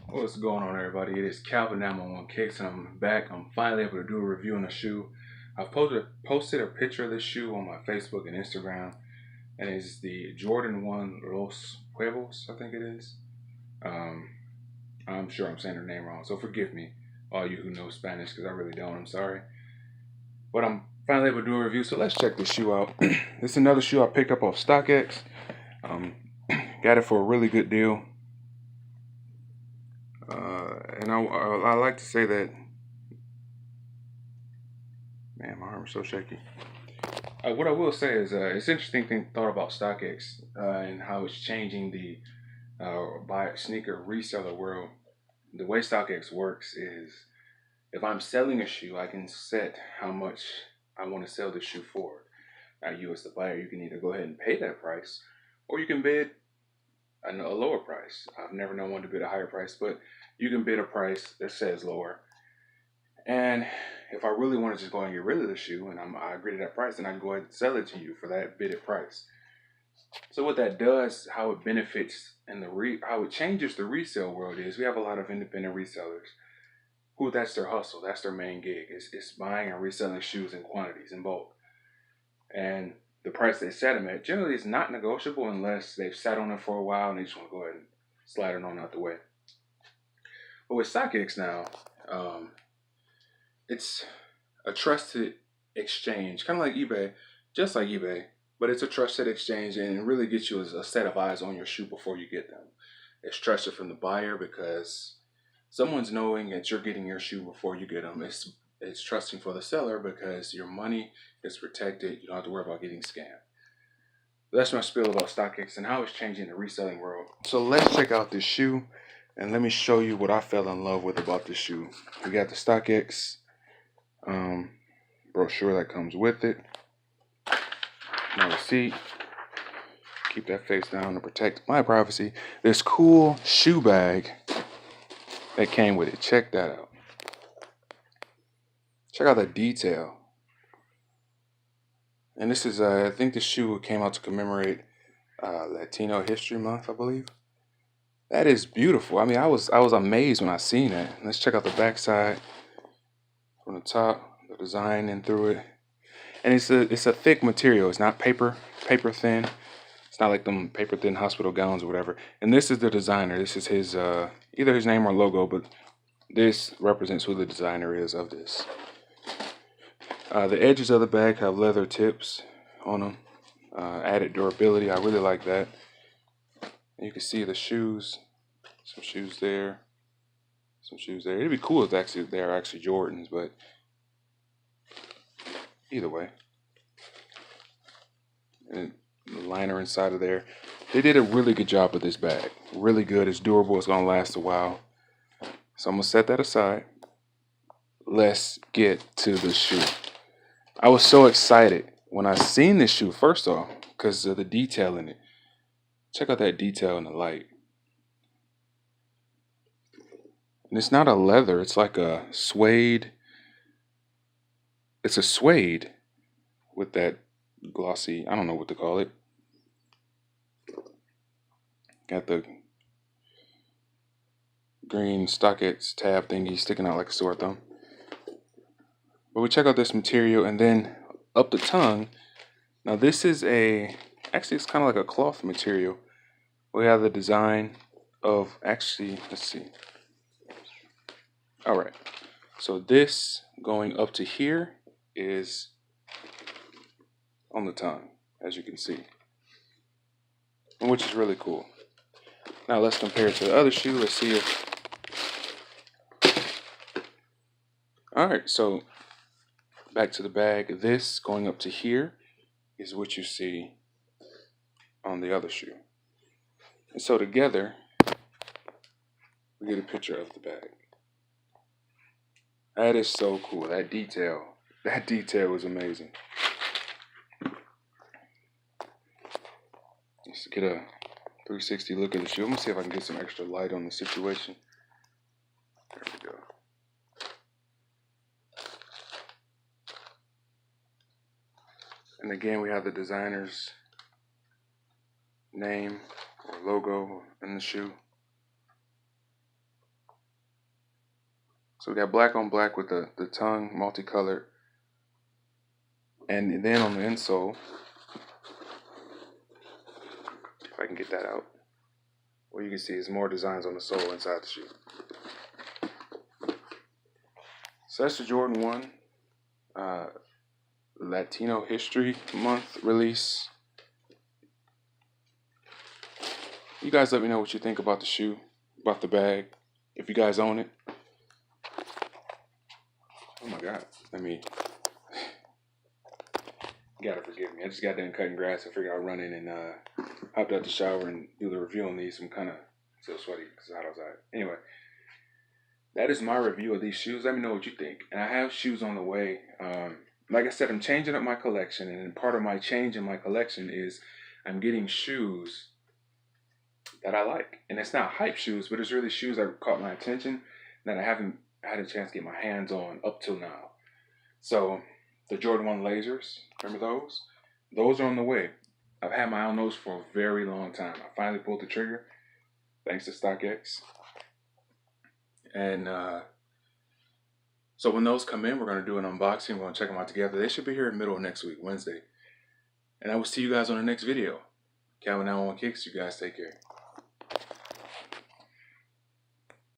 What's going on, everybody? It is Calvin Nam on One Kicks, and I'm back. I'm finally able to do a review on a shoe. I've posted a picture of this shoe on my Facebook and Instagram, and it's the Jordan 1 Los Huevos, I think it is. Um, I'm sure I'm saying her name wrong, so forgive me, all you who know Spanish, because I really don't. I'm sorry. But I'm finally able to do a review, so let's check this shoe out. This is another shoe I picked up off StockX. Um, got it for a really good deal. And I like to say that, man, my arm's so shaky. What I will say is, it's interesting thought about StockX and how it's changing the buy sneaker reseller world. The way StockX works is, if I'm selling a shoe, I can set how much I want to sell the shoe for. Now, you as the buyer, you can either go ahead and pay that price, or you can bid a lower price. I've never known one to bid a higher price, but you can bid a price that says lower. And if I really want to just go and get rid of the shoe and I agree to that price, then I can go ahead and sell it to you for that bidded price. So what that does, how it benefits and how it changes the resale world is, we have a lot of independent resellers who, that's their hustle, that's their main gig. It's buying and reselling shoes in quantities, in bulk. And the price they set them at generally is not negotiable unless they've sat on it for a while and they just want to go ahead and slide it on out the way. But with StockX now, it's a trusted exchange, kind of like eBay, just like eBay, but it's a trusted exchange and it really gets you a set of eyes on your shoe before you get them. It's trusted from the buyer because someone's knowing that you're getting your shoe before you get them. It's trusting for the seller because your money is protected. You don't have to worry about getting scammed. That's my spiel about StockX and how it's changing the reselling world. So let's check out this shoe and let me show you what I fell in love with about this shoe. We got the StockX brochure that comes with it. My receipt. Keep that face down to protect my privacy. This cool shoe bag that came with it. Check that out. Check out the detail. And this is, I think the shoe came out to commemorate Latino History Month, I believe. That is beautiful. I mean, I was amazed when I seen it. Let's check out the back side from the top, the design in through it. And it's a thick material. It's not paper thin. It's not like them paper thin hospital gowns or whatever. And this is the designer. This is his either his name or logo, but this represents who the designer is of this. The edges of the bag have leather tips on them. Added durability. I really like that. And you can see the shoes. Some shoes there. Some shoes there. It'd be cool if they're actually Jordans, but either way. And the liner inside of there. They did a really good job with this bag. Really good. It's durable. It's going to last a while. So I'm going to set that aside. Let's get to the shoe. I was so excited when I seen this shoe, first off, because of the detail in it. Check out that detail in the light. And it's not a leather. It's like a suede. It's a suede with that glossy, I don't know what to call it. Got the green StockX tab thingy sticking out like a sore thumb. But we check out this material and then up the tongue. Now this is actually it's kind of like a cloth material. We have the design of, actually, let's see. All right. So this going up to here is on the tongue, as you can see, which is really cool. Now let's compare it to the other shoe. Let's see if. All right, so back to the bag. This going up to here is what you see on the other shoe. And so together, we get a picture of the bag. That is so cool. That detail is amazing. Let's get a 360 look at the shoe. I'm gonna see if I can get some extra light on the situation. There we go. And again, we have the designer's name or logo in the shoe. So we got black on black with the tongue multicolored. And then on the insole, if I can get that out, what you can see is more designs on the sole inside the shoe. So that's the Jordan 1 Latino History Month release. You guys let me know what you think about the shoe, about the bag, if you guys own it. Oh my God, you gotta forgive me. I just got done cutting grass. I figured I'd run in and hopped out the shower and do the review on these. I'm kind of still sweaty because it's hot outside. Anyway, that is my review of these shoes. Let me know what you think. And I have shoes on the way. Like I said, I'm changing up my collection, and part of my change in my collection is I'm getting shoes that I like. And it's not hype shoes, but it's really shoes that caught my attention that I haven't had a chance to get my hands on up till now. So the Jordan 1 lasers, remember those? Those are on the way. I've had my eye on those for a very long time. I finally pulled the trigger, thanks to StockX. And so when those come in, we're going to do an unboxing. We're going to check them out together. They should be here in the middle of next week, Wednesday. And I will see you guys on the next video. Calvin now on Kicks. You guys take care.